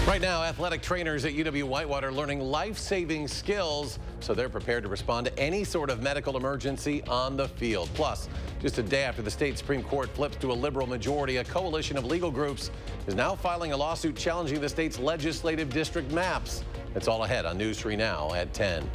Right now, athletic trainers at UW-Whitewater are learning life-saving skills so they're prepared to respond to any sort of medical emergency on the field. Plus, just a day after the state Supreme Court flips to a liberal majority, a coalition of legal groups is now filing a lawsuit challenging the state's legislative district maps. It's all ahead on News 3 Now at 10.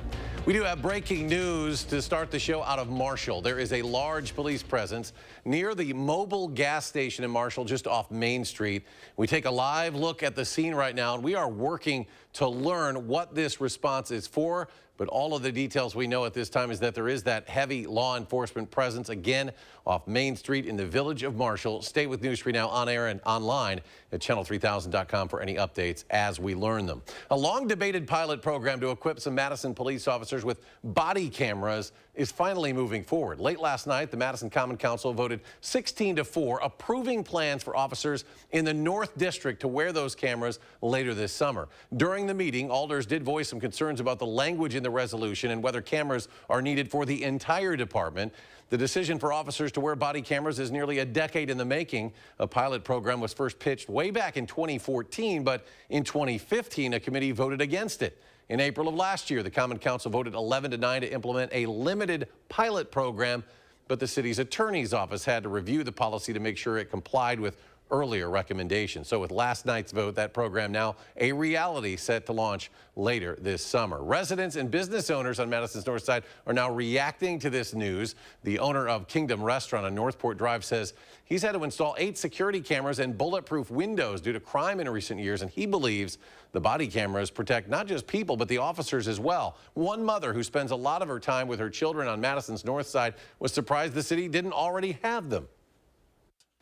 We do have breaking news to start the show out of Marshall. There is a large police presence near the mobile gas station in Marshall, just off Main Street. We take a live look at the scene right now, and we are working to learn what this response is for. But all of the details we know at this time is that there is that heavy law enforcement presence again off Main Street in the village of Marshall. Stay with News 3 Now on air and online at channel3000.com for any updates as we learn them. A long debated pilot program to equip some Madison police officers with body cameras is finally moving forward. Late last night, the Madison Common Council voted 16-4, approving plans for officers in the North District to wear those cameras later this summer. During the meeting, alders did voice some concerns about the language in the resolution and whether cameras are needed for the entire department. The decision for officers to wear body cameras is nearly a decade in the making. A pilot program was first pitched way back in 2014, but in 2015, a committee voted against it. In April of last year, the Common Council voted 11-9 to implement a limited pilot program, but the city's attorney's office had to review the policy to make sure it complied with earlier recommendations. So with last night's vote, that program now a reality, set to launch later this summer. Residents and business owners on Madison's north side are now reacting to this news. The owner of Kingdom Restaurant on Northport Drive says he's had to install 8 security cameras and bulletproof windows due to crime in recent years, and he believes the body cameras protect not just people, but the officers as well. One mother who spends a lot of her time with her children on Madison's north side was surprised the city didn't already have them.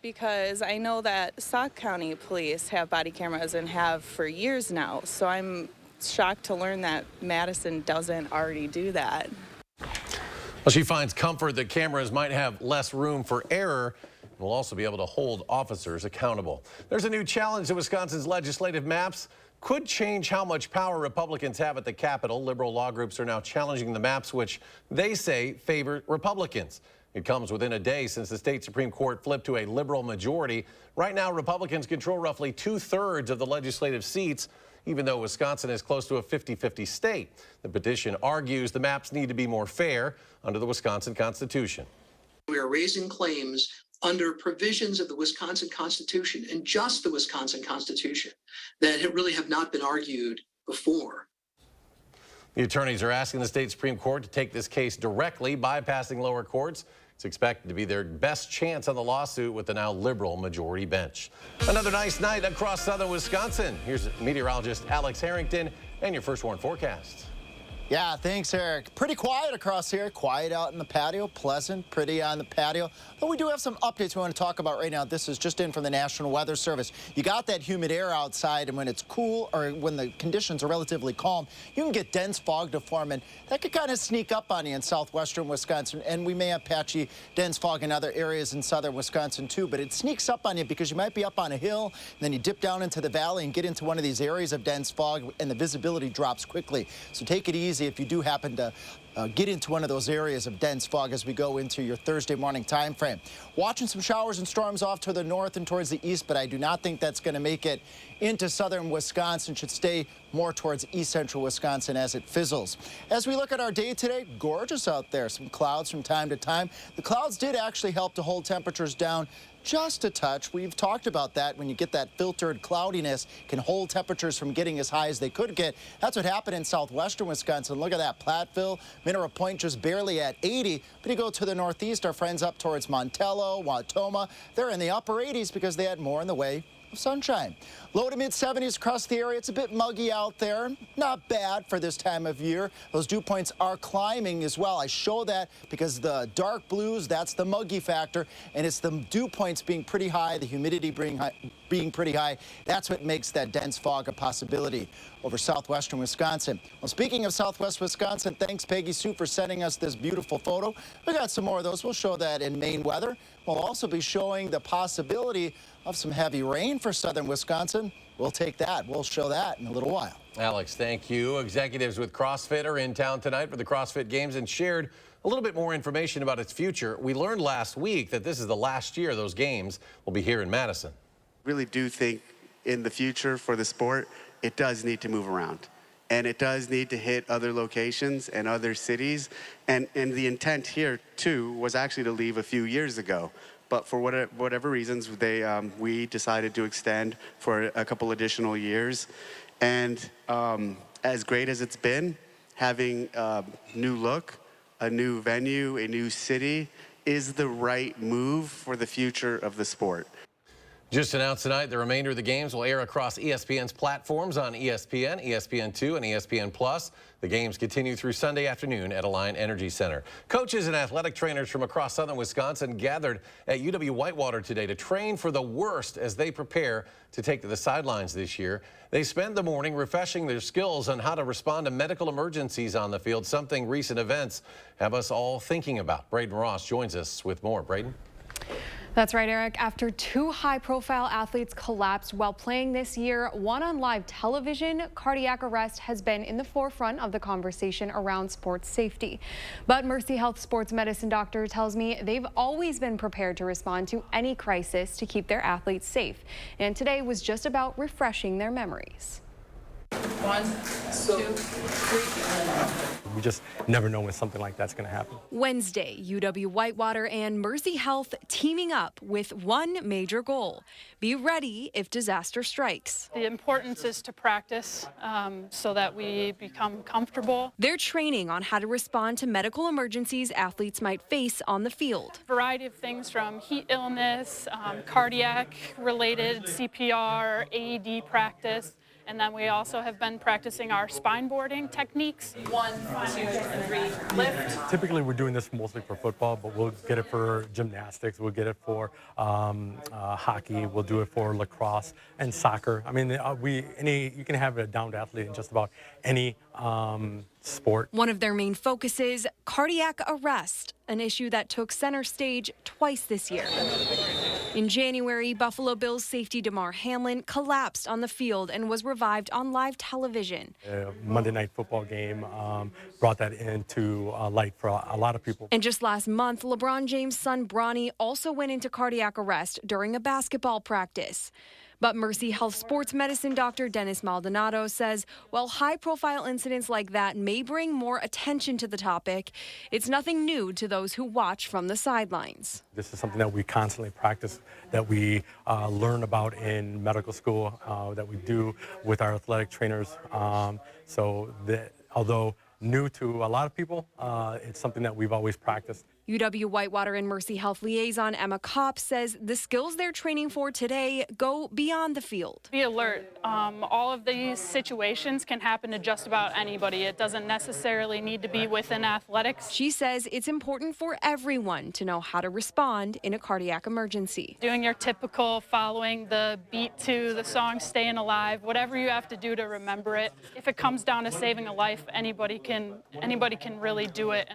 Because I know that Sauk County Police have body cameras and have for years now, so I'm shocked to learn that Madison doesn't already do that. Well, she finds comfort that cameras might have less room for error and will also be able to hold officers accountable. There's a new challenge to Wisconsin's legislative maps. Could change how much power Republicans have at the Capitol. Liberal law groups are now challenging the maps, which they say favor Republicans. It comes within a day since the state Supreme Court flipped to a liberal majority. Right now, Republicans control roughly 2/3 of the legislative seats, even though Wisconsin is close to a 50-50 state. The petition argues the maps need to be more fair under the Wisconsin Constitution. We are raising claims under provisions of the Wisconsin Constitution and just the Wisconsin Constitution that really have not been argued before. The attorneys are asking the state Supreme Court to take this case directly, bypassing lower courts. It's expected to be their best chance on the lawsuit with the now liberal majority bench. Another nice night across southern Wisconsin. Here's meteorologist Alex Harrington and your First Warn forecast. Yeah, thanks, Eric. Pretty quiet across here. Quiet out in the patio. Pleasant, pretty on the patio. But we do have some updates we want to talk about right now. This is just in from the National Weather Service. You got that humid air outside, and when it's cool or when the conditions are relatively calm, you can get dense fog to form, and that could kind of sneak up on you in southwestern Wisconsin. And we may have patchy, dense fog in other areas in southern Wisconsin, too. But it sneaks up on you because you might be up on a hill, and then you dip down into the valley and get into one of these areas of dense fog, and the visibility drops quickly. So take it easy if you do happen to get into one of those areas of dense fog as we go into your Thursday morning time frame. Watching some showers and storms off to the north and towards the east, but I do not think that's going to make it into southern Wisconsin. Should stay more towards east central Wisconsin as it fizzles. As we look at our day today, gorgeous out there. Some clouds from time to time. The clouds did actually help to hold temperatures down just a touch. We've talked about that. When you get that filtered cloudiness, can hold temperatures from getting as high as they could get. That's what happened in southwestern Wisconsin. Look at that. Platteville, Mineral Point just barely at 80. But you go to the northeast, our friends up towards Montello, Wautoma, they're in the upper 80s because they had more in the way of sunshine. Low to mid 70s across the area. It's a bit muggy out there. Not bad for this time of year. Those dew points are climbing as well. I show that because the dark blues, that's the muggy factor, and it's the dew points being pretty high, the humidity being pretty high. That's what makes that dense fog a possibility over southwestern Wisconsin. Well, speaking of southwest Wisconsin, thanks Peggy Sue for sending us this beautiful photo. We got some more of those. We'll show that in Maine weather. We'll also be showing the possibility of some heavy rain for southern Wisconsin. We'll take that. We'll show that in a little while. Alex, thank you. Executives with CrossFit are in town tonight for the CrossFit Games and shared a little bit more information about its future. We learned last week that this is the last year those games will be here in Madison. Really do think in the future for the sport, it does need to move around. And it does need to hit other locations and other cities. And the intent here, too, was actually to leave a few years ago. But for whatever reasons, we decided to extend for a couple additional years. And as great as it's been, having a new look, a new venue, a new city is the right move for the future of the sport. Just announced tonight, the remainder of the games will air across ESPN's platforms on ESPN, ESPN2, and ESPN+. The games continue through Sunday afternoon at Alliant Energy Center. Coaches and athletic trainers from across southern Wisconsin gathered at UW-Whitewater today to train for the worst as they prepare to take to the sidelines this year. They spent the morning refreshing their skills on how to respond to medical emergencies on the field, something recent events have us all thinking about. Braden Ross joins us with more. Braden? That's right, Eric. After two high-profile athletes collapsed while playing this year, one on live television, cardiac arrest has been in the forefront of the conversation around sports safety. But Mercy Health sports medicine doctor tells me they've always been prepared to respond to any crisis to keep their athletes safe. And today was just about refreshing their memories. 1, 2, 3. We just never know when something like that's going to happen. Wednesday, UW-Whitewater and Mercy Health teaming up with one major goal: be ready if disaster strikes. The importance is to practice so that we become comfortable. They're training on how to respond to medical emergencies athletes might face on the field. A variety of things from heat illness, cardiac-related CPR, AED practice. And then we also have been practicing our spine boarding techniques. 1, 2, 3, lift. Typically, we're doing this mostly for football, but we'll get it for gymnastics. We'll get it for hockey. We'll do it for lacrosse and soccer. I mean, you can have a downed athlete in just about any sport. One of their main focuses, cardiac arrest, an issue that took center stage twice this year. In January, Buffalo Bills safety Damar Hamlin collapsed on the field and was revived on live television. Monday Night Football game brought that into light for a lot of people. And just last month, LeBron James' son Bronny also went into cardiac arrest during a basketball practice. But Mercy Health sports medicine doctor Dennis Maldonado says while high-profile incidents like that may bring more attention to the topic, it's nothing new to those who watch from the sidelines. This is something that we constantly practice, that we learn about in medical school, that we do with our athletic trainers. So that, although new to a lot of people, it's something that we've always practiced. UW-Whitewater and Mercy Health liaison Emma Kopp says the skills they're training for today go beyond the field. Be alert. All of these situations can happen to just about anybody. It doesn't necessarily need to be within athletics. She says it's important for everyone to know how to respond in a cardiac emergency. Doing your typical following the beat to the song Staying Alive, whatever you have to do to remember it. If it comes down to saving a life, anybody can really do it.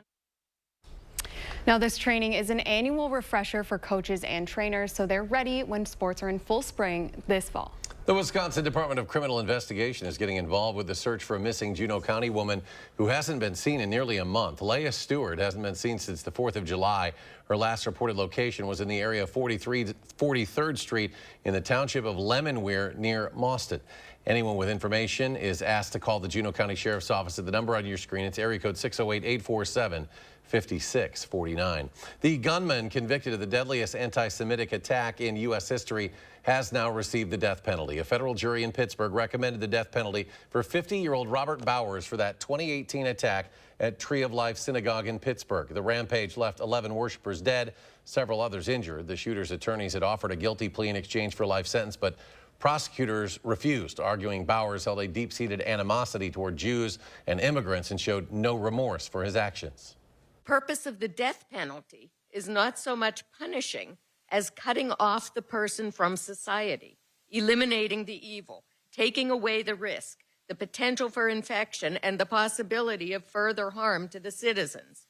Now, this training is an annual refresher for coaches and trainers, so they're ready when sports are in full spring this fall. The Wisconsin Department of Criminal Investigation is getting involved with the search for a missing Juneau County woman who hasn't been seen in nearly a month. Leah Stewart hasn't been seen since the 4th of July. Her last reported location was in the area of 43rd Street in the township of Lemonweir near Mauston. Anyone with information is asked to call the Juneau County Sheriff's Office at the number on your screen. It's area code 608-847-5649. The gunman convicted of the deadliest anti-Semitic attack in U.S. history has now received the death penalty. A federal jury in Pittsburgh recommended the death penalty for 50-year-old Robert Bowers for that 2018 attack at Tree of Life Synagogue in Pittsburgh. The rampage left 11 worshipers dead, several others injured. The shooter's attorneys had offered a guilty plea in exchange for a life sentence, but prosecutors refused, arguing Bowers held a deep-seated animosity toward Jews and immigrants and showed no remorse for his actions. Purpose of the death penalty is not so much punishing as cutting off the person from society, eliminating the evil, taking away the risk, the potential for infection, and the possibility of further harm to the citizens.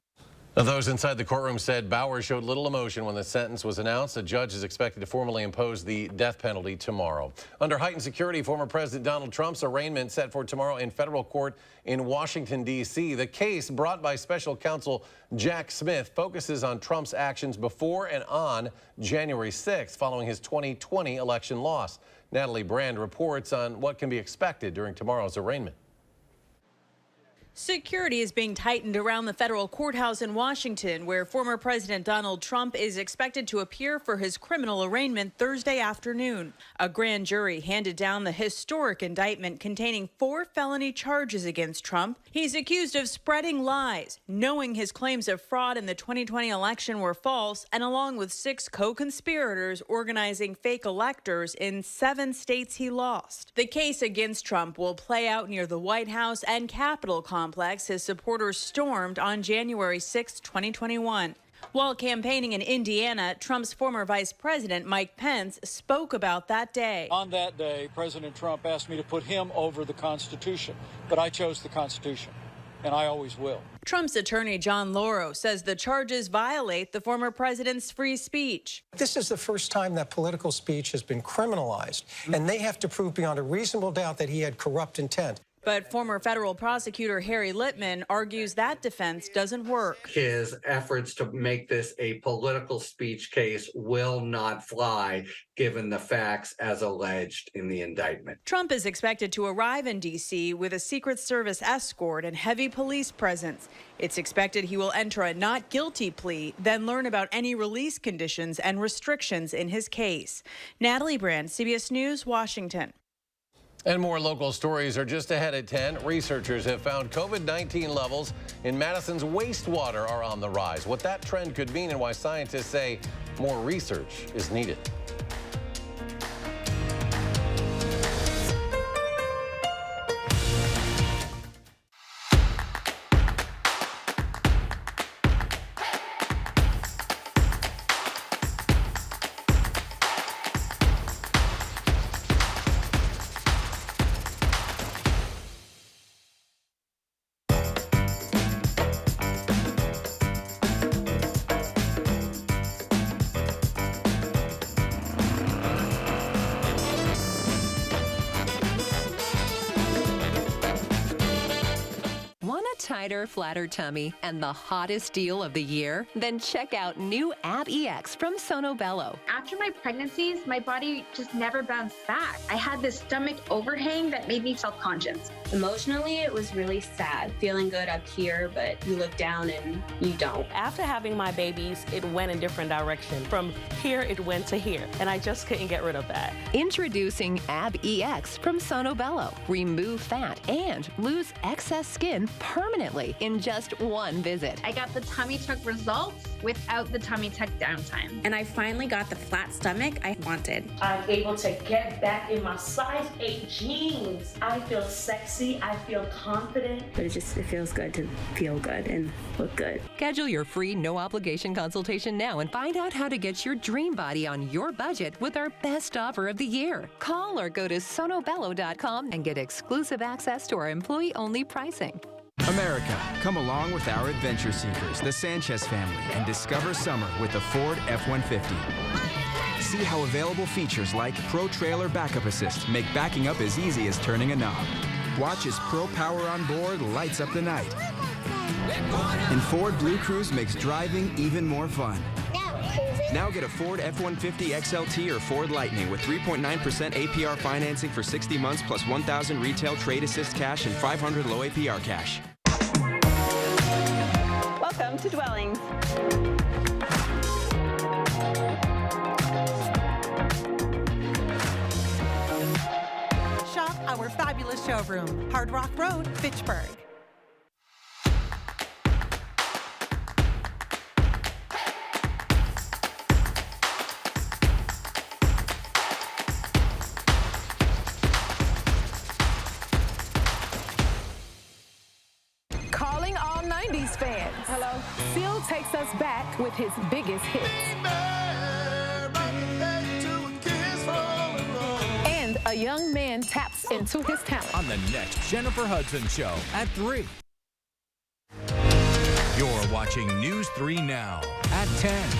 Now, those inside the courtroom said Bowers showed little emotion when the sentence was announced. The judge is expected to formally impose the death penalty tomorrow. Under heightened security, former President Donald Trump's arraignment set for tomorrow in federal court in Washington, D.C. The case, brought by special counsel Jack Smith, focuses on Trump's actions before and on January 6th, following his 2020 election loss. Natalie Brand reports on what can be expected during tomorrow's arraignment. Security is being tightened around the federal courthouse in Washington, where former President Donald Trump is expected to appear for his criminal arraignment Thursday afternoon. A grand jury handed down the historic indictment containing 4 felony charges against Trump. He's accused of spreading lies, knowing his claims of fraud in the 2020 election were false, and along with 6 co-conspirators organizing fake electors in 7 states he lost. The case against Trump will play out near the White House and Capitol complex his supporters stormed on January 6, 2021. While campaigning in Indiana, Trump's former Vice President Mike Pence spoke about that day. On that day, President Trump asked me to put him over the Constitution, but I chose the Constitution, and I always will. Trump's attorney John Lauro says the charges violate the former president's free speech. This is the first time that political speech has been criminalized, and they have to prove beyond a reasonable doubt that he had corrupt intent. But former federal prosecutor Harry Littman argues that defense doesn't work. His efforts to make this a political speech case will not fly, given the facts as alleged in the indictment. Trump is expected to arrive in D.C. with a Secret Service escort and heavy police presence. It's expected he will enter a not guilty plea, then learn about any release conditions and restrictions in his case. Natalie Brand, CBS News, Washington. And more local stories are just ahead at 10. Researchers have found COVID-19 levels in Madison's wastewater are on the rise. What that trend could mean and why scientists say more research is needed. Tighter, flatter tummy and the hottest deal of the year? Then check out new Ab EX from Sono Bello. After my pregnancies, my body just never bounced back. I had this stomach overhang that made me self-conscious. Emotionally, it was really sad. Feeling good up here, but you look down and you don't. After having my babies, it went in a different direction. From here, it went to here, and I just couldn't get rid of that. Introducing Ab EX from Sono Bello. Remove fat and lose excess skin permanently in just one visit. I got the tummy tuck results without the tummy tuck downtime. And I finally got the flat stomach I wanted. I'm able to get back in my size 8 jeans. I feel sexy. I feel confident. But it feels good to feel good and look good. Schedule your free no-obligation consultation now and find out how to get your dream body on your budget with our best offer of the year. Call or go to sonobello.com and get exclusive access to our employee-only pricing. America, come along with our adventure seekers, the Sanchez family, and discover summer with the Ford F-150. See how available features like Pro Trailer Backup Assist make backing up as easy as turning a knob. Watch as Pro Power on board lights up the night. And Ford Blue Cruise makes driving even more fun. Now get a Ford F-150 XLT or Ford Lightning with 3.9% APR financing for 60 months plus 1,000 retail trade assist cash and 500 low APR cash. Welcome to Dwellings. Shop our fabulous showroom, Hard Rock Road, Fitchburg. Calling all 90s fans. Hello. Phil takes us back with his biggest hits. And a young man taps into his talent. On the next Jennifer Hudson Show at 3. You're watching News 3 Now at 10.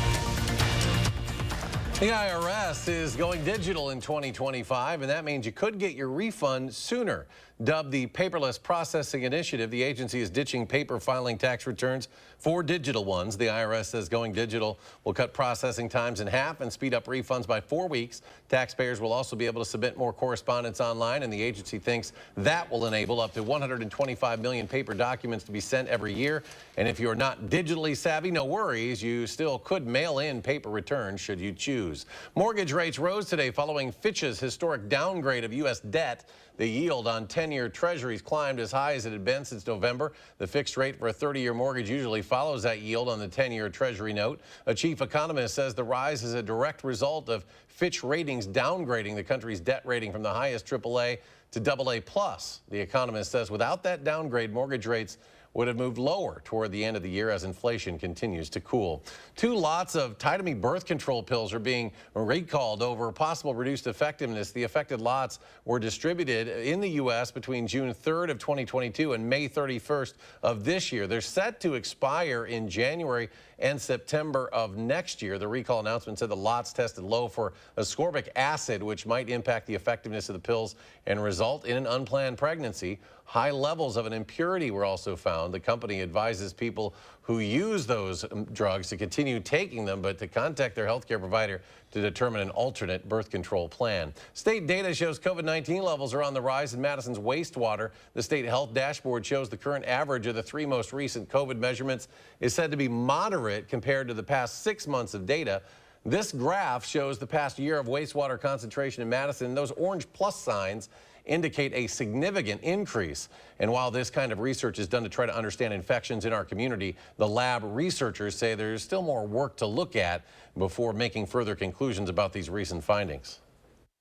The IRS is going digital in 2025, and that means you could get your refund sooner. Dubbed the Paperless Processing Initiative, the agency is ditching paper filing tax returns for digital ones. The IRS says going digital will cut processing times in half and speed up refunds by 4 weeks. Taxpayers will also be able to submit more correspondence online, and the agency thinks that will enable up to 125 million paper documents to be sent every year. And if you're not digitally savvy, no worries. You still could mail in paper returns should you choose. Mortgage rates rose today following Fitch's historic downgrade of U.S. debt. The yield on 10-year treasuries climbed as high as it had been since November. The fixed rate for a 30-year mortgage usually follows that yield on the 10-year treasury note. A chief economist says the rise is a direct result of Fitch Ratings downgrading the country's debt rating from the highest AAA to AA+. The economist says without that downgrade, mortgage rates would have moved lower toward the end of the year as inflation continues to cool. 2 lots of Tide birth control pills are being recalled over possible reduced effectiveness. The affected lots were distributed in the U.S. between June 3rd of 2022 and May 31st of this year. They're set to expire in January and September of next year. The recall announcement said the lots tested low for ascorbic acid, which might impact the effectiveness of the pills and result in an unplanned pregnancy. High levels of an impurity were also found. The company advises people who use those drugs to continue taking them, but to contact their healthcare provider to determine an alternate birth control plan. State data shows COVID-19 levels are on the rise in Madison's wastewater. The state health dashboard shows the current average of the 3 most recent COVID measurements is said to be moderate compared to the past 6 months of data. This graph shows the past year of wastewater concentration in Madison. Those orange plus signs indicate a significant increase. And while this kind of research is done to try to understand infections in our community, the lab researchers say there's still more work to look at before making further conclusions about these recent findings.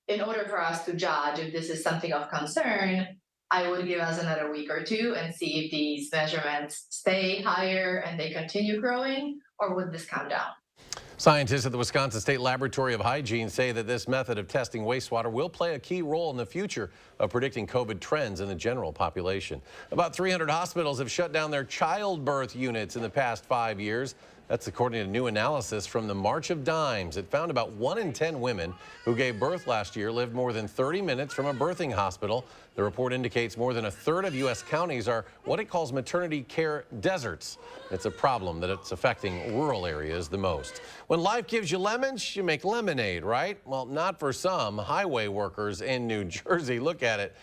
In order for us to judge if this is something of concern, I would give us another week or 2 and see if these measurements stay higher and they continue growing, or would this come down? Scientists at the Wisconsin State Laboratory of Hygiene say that this method of testing wastewater will play a key role in the future of predicting COVID trends in the general population. About 300 hospitals have shut down their childbirth units in the past 5 years. That's according to new analysis from the March of Dimes. It found about 1 in 10 women who gave birth last year lived more than 30 minutes from a birthing hospital. The report indicates more than 1/3 of U.S. counties are what it calls maternity care deserts. It's a problem that it's affecting rural areas the most. When life gives you lemons, you make lemonade, right? Well, not for some highway workers in New Jersey. Look at it.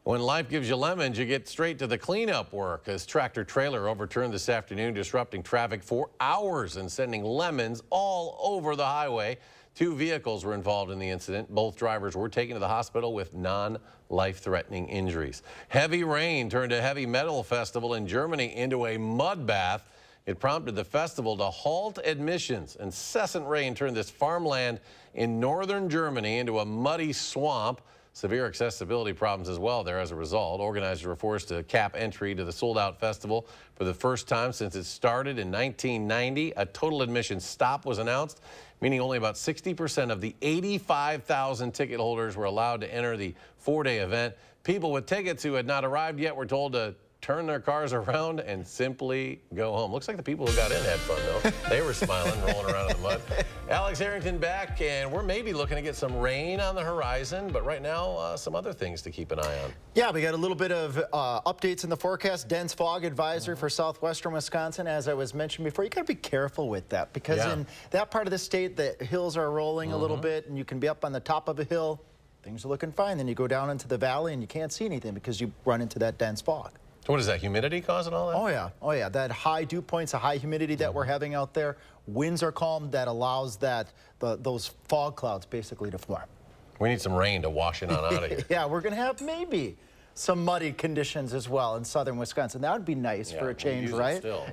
When life gives you lemons, you get straight to the cleanup work. As tractor trailer overturned this afternoon, disrupting traffic for hours and sending lemons all over the highway. 2 vehicles were involved in the incident. Both drivers were taken to the hospital with non-life-threatening injuries. Heavy rain turned a heavy metal festival in Germany into a mud bath. It prompted the festival to halt admissions. Incessant rain turned this farmland in northern Germany into a muddy swamp. Severe accessibility problems as well there as a result. Organizers were forced to cap entry to the sold-out festival for the first time since it started in 1990. A total admission stop was announced, meaning only about 60% of the 85,000 ticket holders were allowed to enter the 4-day event. People with tickets who had not arrived yet were told to turn their cars around and simply go home. Looks like the people who got in had fun, though. They were smiling, rolling around in the mud. Alex Harrington back, and we're maybe looking to get some rain on the horizon, but right now, some other things to keep an eye on. Yeah, we got a little bit of updates in the forecast. Dense fog advisory for southwestern Wisconsin. As I was mentioned before, you got to be careful with that because in that part of the state, the hills are rolling a little bit, and you can be up on the top of a hill. Things are looking fine. Then you go down into the valley, and you can't see anything because you run into that dense fog. So what is that, humidity causing all that? Oh, yeah. Oh, yeah. That high dew points, the high humidity that we're having out there, winds are calm. That allows those fog clouds basically to form. We need some rain to wash it on out of here. Yeah, we're going to have maybe some muddy conditions as well in southern Wisconsin. That would be nice for a change, right? Still,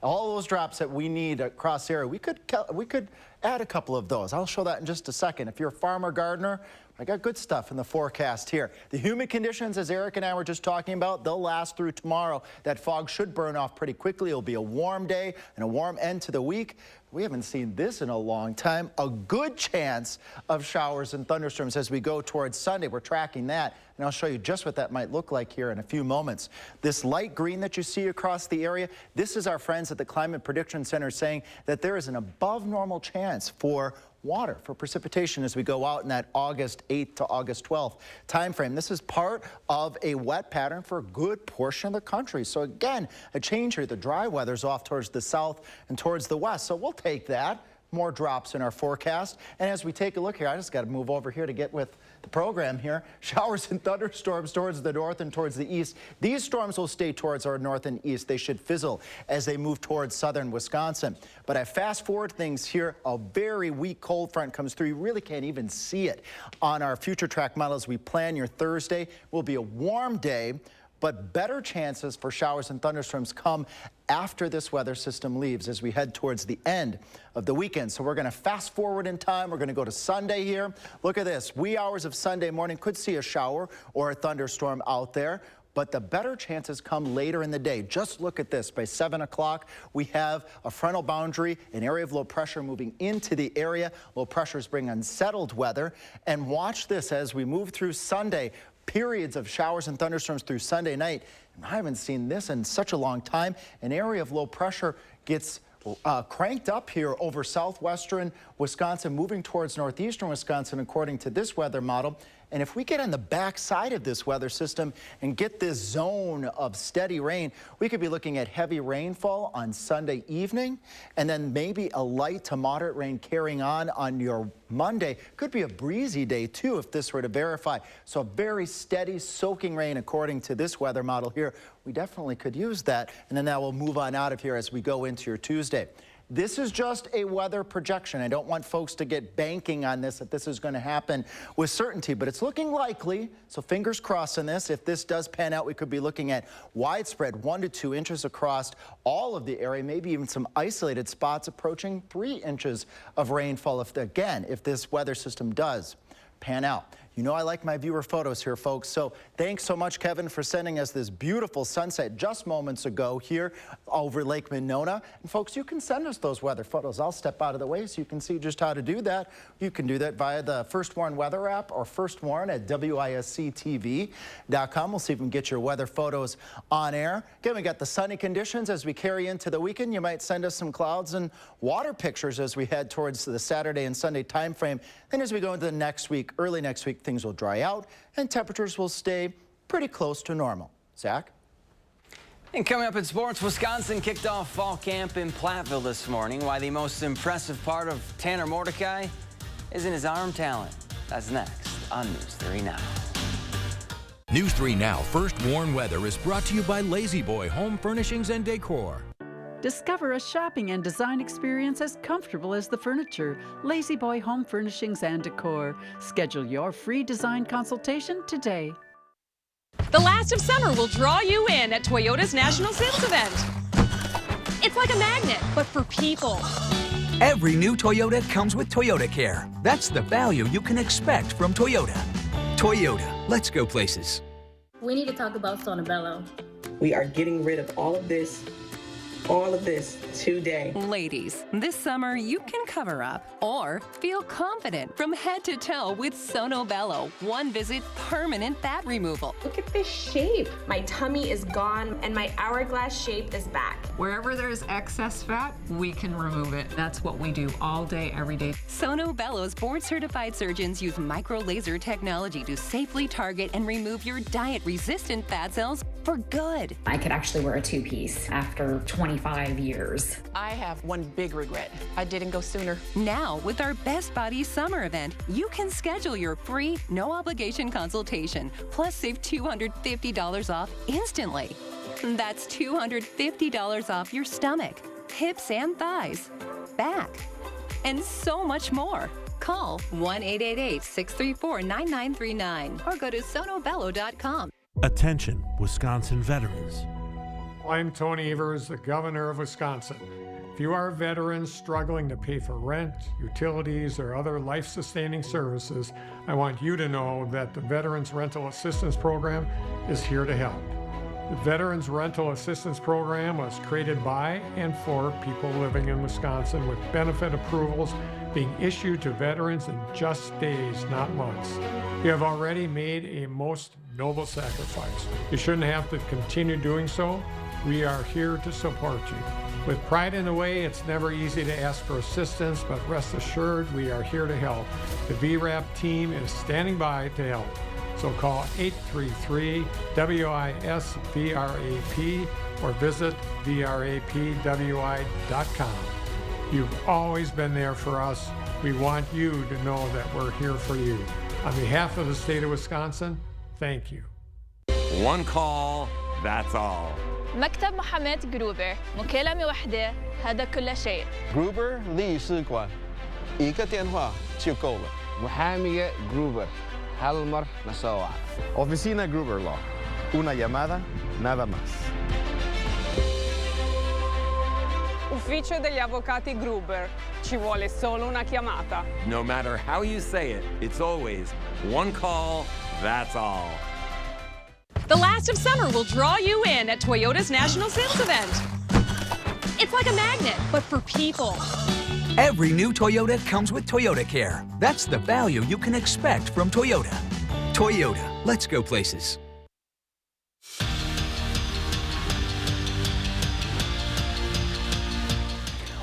All those drops that we need across the area, we could add a couple of those. I'll show that in just a second. If you're a farmer, gardener, I got good stuff in the forecast here. The humid conditions, as Eric and I were just talking about, they'll last through tomorrow. That fog should burn off pretty quickly. It'll be a warm day and a warm end to the week. We haven't seen this in a long time. A good chance of showers and thunderstorms as we go towards Sunday. We're tracking that, and I'll show you just what that might look like here in a few moments. This light green that you see across the area, this is our friends at the Climate Prediction Center saying that there is an above normal chance for water for precipitation as we go out in that August 8th to August 12th timeframe. This is part of a wet pattern for a good portion of the country. So again, a change here. The dry weather's off towards the south and towards the west. So we'll take that. More drops in our forecast. And as we take a look here, I just got to move over here to get with the program here. Showers and thunderstorms towards the north and towards the east. These storms will stay towards our north and east. They should fizzle as they move towards southern Wisconsin. But I fast forward things here. A very weak cold front comes through. You really can't even see it on our future track model as we plan your Thursday. Will be a warm day, but better chances for showers and thunderstorms come after this weather system leaves as we head towards the end of the weekend. So we're going to fast forward in time. We're going to go to Sunday here. Look at this. Wee hours of Sunday morning could see a shower or a thunderstorm out there, but the better chances come later in the day. Just look at this. By 7 o'clock, we have a frontal boundary, an area of low pressure moving into the area. Low pressures bring unsettled weather. And watch this as we move through Sunday. Periods of showers and thunderstorms through Sunday night. And I haven't seen this in such a long time. An area of low pressure gets cranked up here over southwestern Wisconsin, moving towards northeastern Wisconsin, according to this weather model. And if we get on the back side of this weather system and get this zone of steady rain, we could be looking at heavy rainfall on Sunday evening, and then maybe a light to moderate rain carrying on your Monday. Could be a breezy day too if this were to verify. So very steady soaking rain according to this weather model here. We definitely could use that, and then that will move on out of here as we go into your Tuesday. This is just a weather projection. I don't want folks to get banking on this, that this is going to happen with certainty, but it's looking likely. So fingers crossed on this. If this does pan out, we could be looking at widespread 1 to 2 inches across all of the area, maybe even some isolated spots approaching 3 inches of rainfall if this weather system does pan out. You know I like my viewer photos here, folks. So thanks so much, Kevin, for sending us this beautiful sunset just moments ago here over Lake Monona. And folks, you can send us those weather photos. I'll step out of the way so you can see just how to do that. You can do that via the First Warn weather app or First Warn at WISC-TV.com. We'll see if we can get your weather photos on air. Again, we got the sunny conditions as we carry into the weekend. You might send us some clouds and water pictures as we head towards the Saturday and Sunday time frame. Then as we go into the next week, early next week, things will dry out and temperatures will stay pretty close to normal. Zach? And coming up in sports, Wisconsin kicked off fall camp in Platteville this morning. Why the most impressive part of Tanner Mordecai isn't his arm talent. That's next on News 3 Now. News 3 Now First Warn Weather is brought to you by Lazy Boy Home Furnishings and Decor. Discover a shopping and design experience as comfortable as the furniture. Lazy Boy Home Furnishings and Decor. Schedule your free design consultation today. The last of summer will draw you in at Toyota's National Sales Event. It's like a magnet, but for people. Every new Toyota comes with Toyota Care. That's the value you can expect from Toyota. Toyota, let's go places. We need to talk about Sonobello. We are getting rid of all of this today. Ladies, this summer you can cover up or feel confident from head to toe with Sonobello. One visit, permanent fat removal. Look at this shape. My tummy is gone and my hourglass shape is back. Wherever there's excess fat, we can remove it. That's what we do all day, every day. Sonobello's board-certified surgeons use micro-laser technology to safely target and remove your diet-resistant fat cells for good. I could actually wear a two-piece after 25 years. I have one big regret. I didn't go sooner. Now, with our Best Body Summer event, you can schedule your free, no-obligation consultation, plus save $250 off instantly. That's $250 off your stomach, hips and thighs, back, and so much more. Call 1-888-634-9939 or go to sonobello.com. Attention, Wisconsin veterans. I'm Tony Evers, the governor of Wisconsin. If you are a veteran struggling to pay for rent, utilities, or other life-sustaining services, I want you to know that the Veterans Rental Assistance Program is here to help. The Veterans Rental Assistance Program was created by and for people living in Wisconsin with benefit approvals being issued to veterans in just days, not months. You have already made a most noble sacrifice. You shouldn't have to continue doing so. We are here to support you. With pride in the way, it's never easy to ask for assistance, but rest assured we are here to help. The VRAP team is standing by to help. So call 833-WISC-VRAP or visit vrapwi.com. You've always been there for us. We want you to know that we're here for you. On behalf of the state of Wisconsin, thank you. One call, that's all. مكتب محاماة جروبر مكالمة واحدة هذا كل شيء. جروبر 律师馆一个电话就够了. محامية جروبر هالمر نسوع. Oficina Gruber Law. Una llamada, nada más. Ufficio degli avvocati Gruber. Ci vuole solo una chiamata. No matter how you say it, it's always one call, that's all. The last of summer will draw you in at Toyota's National Sales Event. It's like a magnet, but for people. Every new Toyota comes with Toyota Care. That's the value you can expect from Toyota. Toyota, let's go places.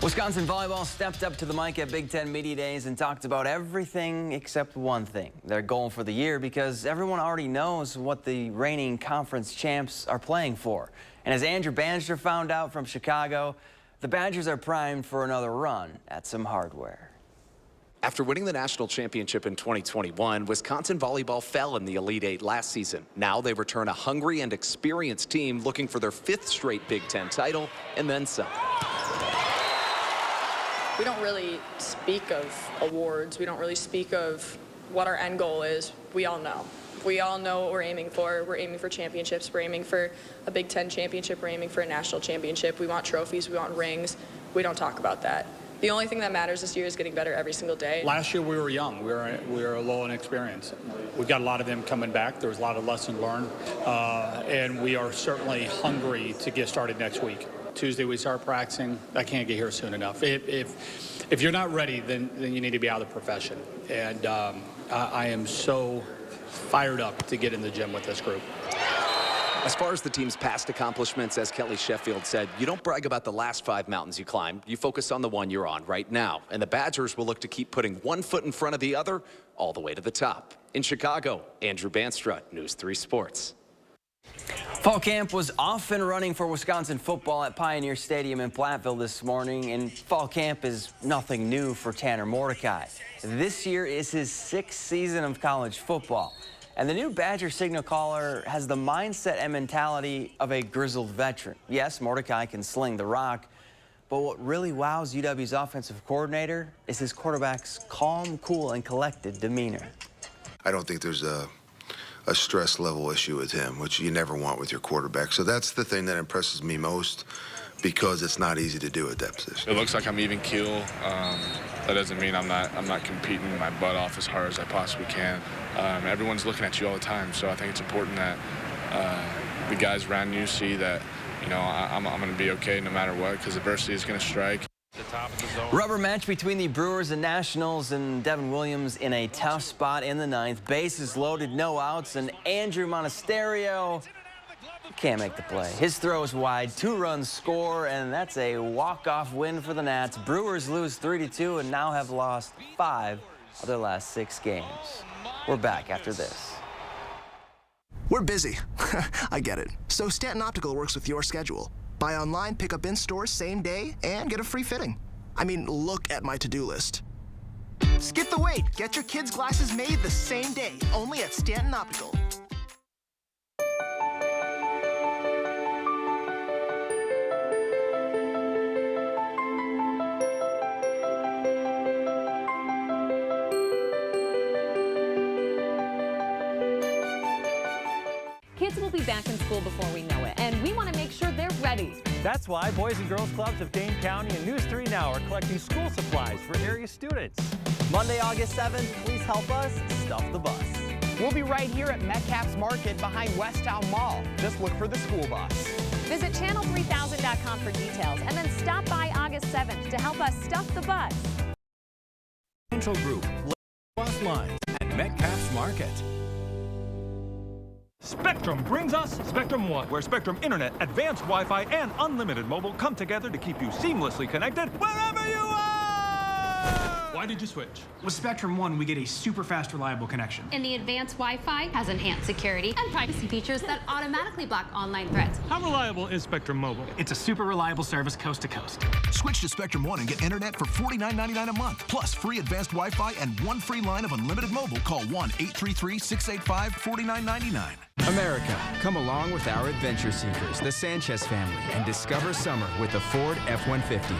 Wisconsin volleyball stepped up to the mic at Big Ten Media Days and talked about everything except one thing, their goal for the year, because everyone already knows what the reigning conference champs are playing for. And as Andrew Bannister found out from Chicago, the Badgers are primed for another run at some hardware. After winning the national championship in 2021, Wisconsin volleyball fell in the Elite Eight last season. Now they return a hungry and experienced team looking for their 5th straight Big Ten title and then some. We don't really speak of awards. We don't really speak of what our end goal is. We all know. We all know what we're aiming for. We're aiming for championships. We're aiming for a Big Ten championship. We're aiming for a national championship. We want trophies. We want rings. We don't talk about that. The only thing that matters this year is getting better every single day. Last year we were young. We were low in experience. We've got a lot of them coming back. There was a lot of lessons learned. And we are certainly hungry to get started next week. Tuesday we start practicing. I can't get here soon enough. If you're not ready, then you need to be out of the profession. And I am so fired up to get in the gym with this group. As far as the team's past accomplishments, as Kelly Sheffield said, you don't brag about the last 5 mountains you climbed. You focus on the one you're on right now. And the Badgers will look to keep putting one foot in front of the other all the way to the top. In Chicago, Andrew Bannister, News 3 Sports. Fall camp was off and running for Wisconsin football at Pioneer Stadium in Platteville this morning, and fall camp is nothing new for Tanner Mordecai. This year is his 6th season of college football, and the new Badger signal caller has the mindset and mentality of a grizzled veteran. Yes, Mordecai can sling the rock, but what really wows UW's offensive coordinator is his quarterback's calm, cool, and collected demeanor. I don't think there's a stress level issue with him, which you never want with your quarterback. So that's the thing that impresses me most, because it's not easy to do at that position. It looks like I'm even keel. That doesn't mean I'm not competing my butt off as hard as I possibly can. Everyone's looking at you all the time, so I think it's important that the guys around you see that, you know, I'm going to be okay no matter what, because adversity is going to strike. Rubber match between the Brewers and Nationals, and Devin Williams in a tough spot in the 9th. Bases loaded, no outs, and Andrew Monasterio can't make the play. His throw is wide, 2 runs score, and that's a walk-off win for the Nats. Brewers lose 3-2 and now have lost 5 of their last 6 games. We're back after this. We're busy. I get it. So Stanton Optical works with your schedule. Buy online, pick up in store same day, and get a free fitting. I mean, look at my to-do list. Skip the wait. Get your kids' glasses made the same day, only at Stanton Optical. Kids will be back in school before we know it, and we want to make sure they're ready. That's why Boys and Girls Clubs of Dane County and News 3 Now are collecting school supplies for area students. Monday, August 7th, please help us stuff the bus. We'll be right here at Metcalf's Market behind Westtown Mall. Just look for the school bus. Visit channel3000.com for details, and then stop by August 7th to help us stuff the bus. Central Group, Bus Lines, and Metcalf's Market. Spectrum brings us Spectrum One, where Spectrum Internet, advanced Wi-Fi, and unlimited mobile come together to keep you seamlessly connected wherever you are! Why did you switch? With Spectrum One, we get a super fast, reliable connection. And the advanced Wi-Fi has enhanced security and privacy features that automatically block online threats. How reliable is Spectrum Mobile? It's a super reliable service coast to coast. Switch to Spectrum One and get internet for $49.99 a month, plus free advanced Wi-Fi and one free line of unlimited mobile. Call 1-833-685-4999. America, come along with our adventure seekers, the Sanchez family, and discover summer with the Ford F-150.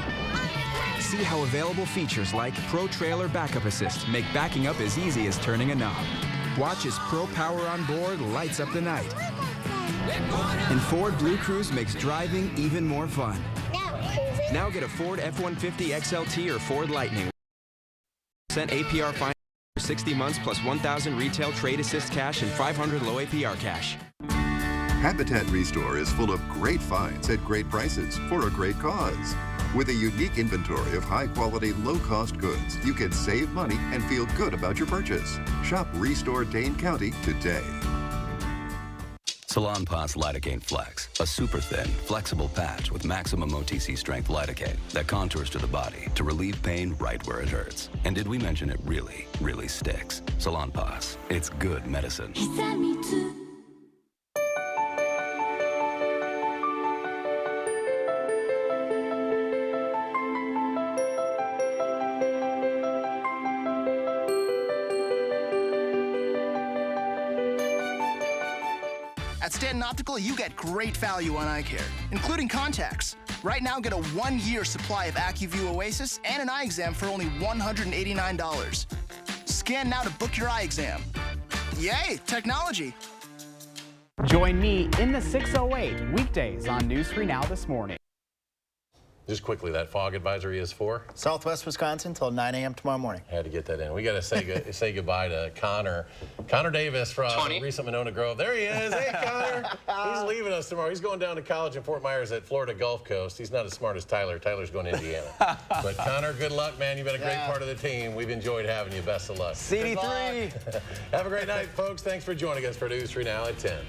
See how available features like Pro Trailer Backup Assist make backing up as easy as turning a knob. Watch as Pro Power on board lights up the night. And Ford Blue Cruise makes driving even more fun. Now get a Ford F-150 XLT or Ford Lightning. APR finance for 60 months plus 1,000 retail trade assist cash and 500 low APR cash. Habitat Restore is full of great finds at great prices for a great cause. With a unique inventory of high-quality, low-cost goods, you can save money and feel good about your purchase. Shop Restore Dane County today. Salonpas Lidocaine Flex, a super thin, flexible patch with maximum OTC strength lidocaine that contours to the body to relieve pain right where it hurts. And did we mention it really, really sticks? Salonpas, it's good medicine. At Stanton Optical, you get great value on eye care, including contacts. Right now, get a 1-year supply of AccuView Oasis and an eye exam for only $189. Scan now to book your eye exam. Yay, technology! Join me in the 608 weekdays on News 3 Now this morning. Just quickly, that fog advisory is for? Southwest Wisconsin till 9 a.m. tomorrow morning. Had to get that in. We got to say goodbye to Connor Davis from recent Monona Grove. There he is. Hey, Connor. He's leaving us tomorrow. He's going down to college in Fort Myers at Florida Gulf Coast. He's not as smart as Tyler. Tyler's going to Indiana. But Connor, good luck, man. You've been a great part of the team. We've enjoyed having you. Best of luck. CD3. Have a great night, folks. Thanks for joining us for News 3 Now at 10.